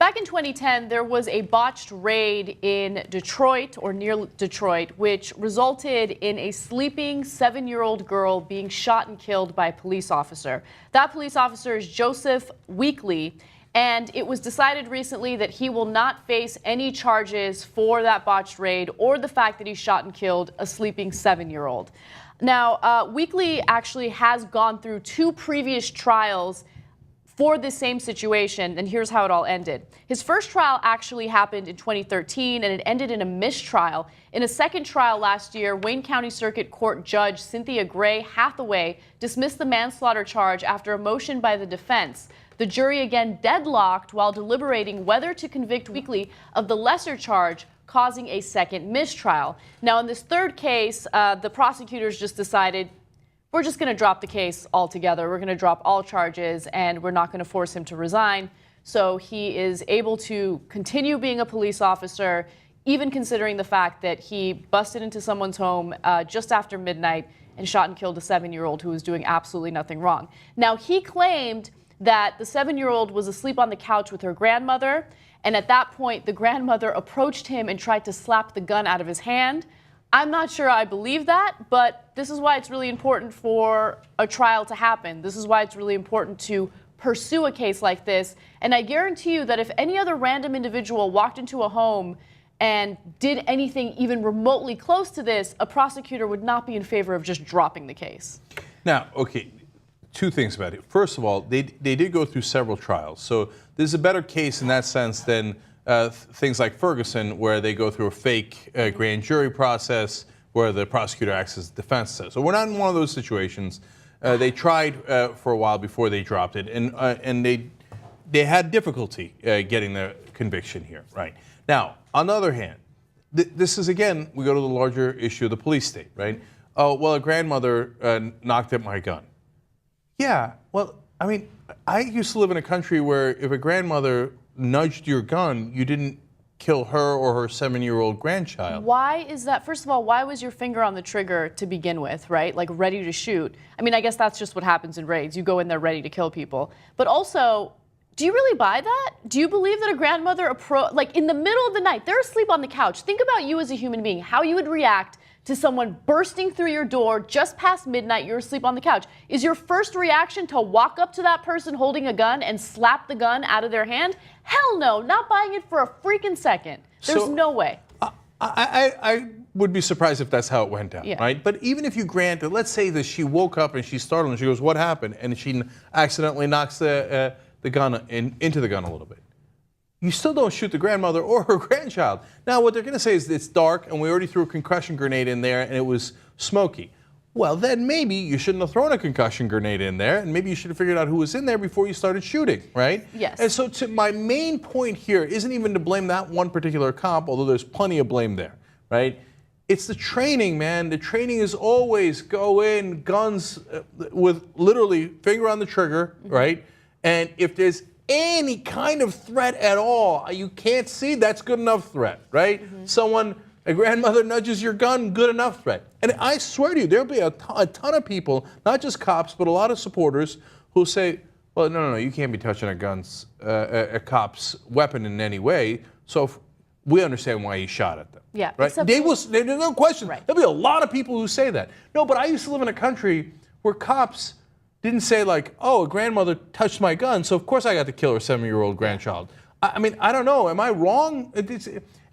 Back in 2010, there was a botched raid in Detroit or near Detroit, which resulted in a sleeping 7-year-old girl being shot and killed by a police officer. That police officer is Joseph Weekley, and it was decided recently that he will not face any charges for that botched raid or the fact that he shot and killed a sleeping 7-year-old. Now, Weekley actually has gone through 2 previous trials for this same situation, and here's how it all ended. His first trial actually happened in 2013, and it ended in a mistrial. In a second trial last year, Wayne County Circuit Court Judge Cynthia Gray Hathaway dismissed the manslaughter charge after a motion by the defense. The jury again deadlocked while deliberating whether to convict Weekley of the lesser charge, causing a second mistrial. Now, in this third case, the prosecutors just decided, we're just going to drop the case altogether. We're going to drop all charges, and we're not going to force him to resign. So he is able to continue being a police officer, even considering the fact that he busted into someone's home just after midnight and shot and killed a 7-year-old who was doing absolutely nothing wrong. Now, he claimed that the 7-year-old was asleep on the couch with her grandmother, and at that point, the grandmother approached him and tried to slap the gun out of his hand. I'm not sure I believe that, but this is why it's really important for a trial to happen. This is why it's really important to pursue a case like this. And I guarantee you that if any other random individual walked into a home and did anything even remotely close to this, a prosecutor would not be in favor of just dropping the case. Now, okay, 2 things about it. First of all, they did go through several trials. So this is a better case in that sense than things like Ferguson, where they go through a fake grand jury process where the prosecutor acts as defense. So we're not in one of those situations. They tried for a while before they dropped it, and they had difficulty getting the conviction here. Right now, on the other hand, this is again, we go to the larger issue of the police state. Right? Oh well, a grandmother knocked at my gun. Yeah. Well, I mean, I used to live in a country where if a grandmother nudged your gun, you didn't kill her or her 7-year-old grandchild. Why is that? First of all, why was your finger on the trigger to begin with, right? Like ready to shoot. I mean, I guess that's just what happens in raids. You go in there ready to kill people. But also, do you really buy that? Do you believe that a grandmother, like in the middle of the night, they're asleep on the couch. Think about you as a human being, how you would react to someone bursting through your door just past midnight, you're asleep on the couch. Is your first reaction to walk up to that person holding a gun and slap the gun out of their hand? Hell no, not buying it for a freaking second. There's no way. I would be surprised if that's how it went down, right? But even if you granted, let's say that she woke up and she's startled and she goes, what happened? And she accidentally knocks the gun into the gun a little bit. You still don't shoot the grandmother or her grandchild. Now, what they're going to say is it's dark and we already threw a concussion grenade in there and it was smoky. Well, then maybe you shouldn't have thrown a concussion grenade in there, and maybe you should have figured out who was in there before you started shooting, right? Yes. And so my main point here isn't even to blame that one particular cop, although there's plenty of blame there, right? It's the training, man. The training is always go in, guns with literally finger on the trigger, right? And if there's any kind of threat at all, you can't see, that's good enough threat, right? A grandmother nudges your gun, good enough threat. And I swear to you, there'll be a ton of people, not just cops, but a lot of supporters who say, well, no, you can't be touching a cop's weapon in any way. So we understand why he shot at them. Yeah. Right? There's no question. Right. There'll be a lot of people who say that. No, but I used to live in a country where cops didn't say like, oh, a grandmother touched my gun, so of course I got to kill her 7-year-old grandchild. I mean, I don't know. Am I wrong?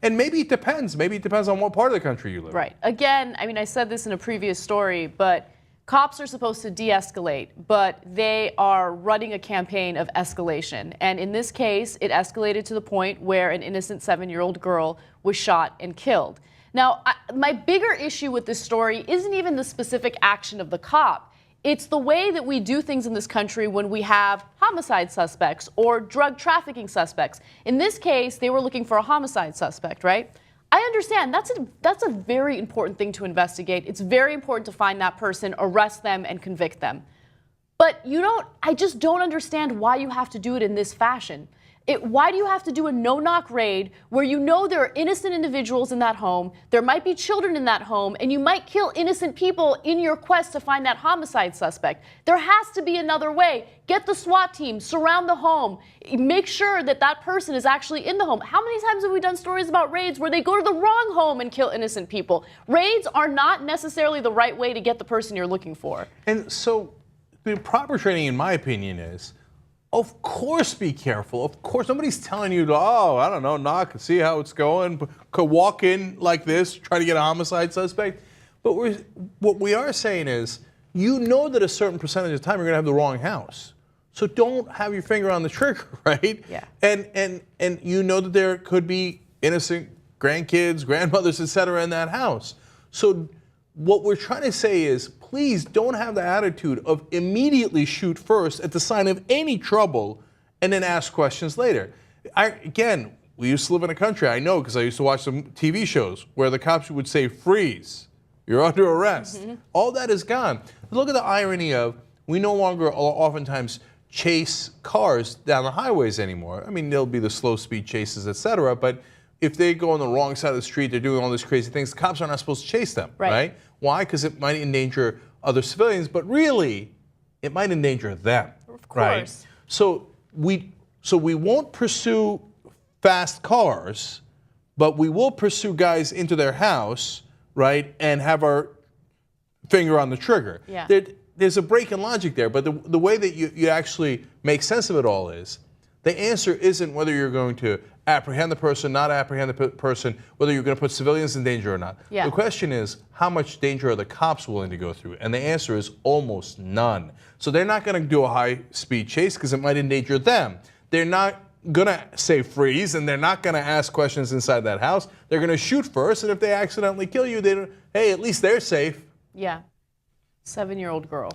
And maybe it depends. Maybe it depends on what part of the country you live in. Right. Again, I mean, I said this in a previous story, but cops are supposed to de-escalate, but they are running a campaign of escalation. And in this case, it escalated to the point where an innocent 7-year-old girl was shot and killed. Now, my bigger issue with this story isn't even the specific action of the cop. It's the way that we do things in this country when we have homicide suspects or drug trafficking suspects. In this case, they were looking for a homicide suspect, right? I understand that's a very important thing to investigate. It's very important to find that person, arrest them, and convict them. But I just don't understand why you have to do it in this fashion. Why do you have to do a no-knock raid where you know there are innocent individuals in that home, there might be children in that home, and you might kill innocent people in your quest to find that homicide suspect? There has to be another way. Get the SWAT team, surround the home, make sure that that person is actually in the home. How many times have we done stories about raids where they go to the wrong home and kill innocent people? Raids are not necessarily the right way to get the person you're looking for. And so the proper training, in my opinion, is, of course, be careful. Of course, nobody's telling you to, oh, I don't know, knock and see how it's going. Could walk in like this, try to get a homicide suspect. But what we are saying is, you know that a certain percentage of the time you're going to have the wrong house. So don't have your finger on the trigger, right? Yeah. And you know that there could be innocent grandkids, grandmothers, et cetera, in that house. So what we're trying to say is, please don't have the attitude of immediately shoot first at the sign of any trouble and then ask questions later. Again, we used to live in a country, I know because I used to watch some TV shows where the cops would say, freeze, you're under arrest. Mm-hmm. All that is gone. Look at the irony of, we no longer oftentimes chase cars down the highways anymore. I mean, there'll be the slow speed chases, et cetera, but if they go on the wrong side of the street, they're doing all these crazy things, the cops are not supposed to chase them, right? Why? Because it might endanger other civilians, but really, it might endanger them, of course. Right? So we won't pursue fast cars, but we will pursue guys into their house, right, and have our finger on the trigger. Yeah. There's a break in logic there, but the way that you actually make sense of it all is, the answer isn't whether you're going to apprehend the person, not apprehend the person, whether you're going to put civilians in danger or not. Yeah. The question is, how much danger are the cops willing to go through? And the answer is almost none. So they're not going to do a high-speed chase because it might endanger them. They're not going to say freeze, and they're not going to ask questions inside that house. They're going to shoot first, and if they accidentally kill you, hey, at least they're safe. Yeah. 7-year-old girl.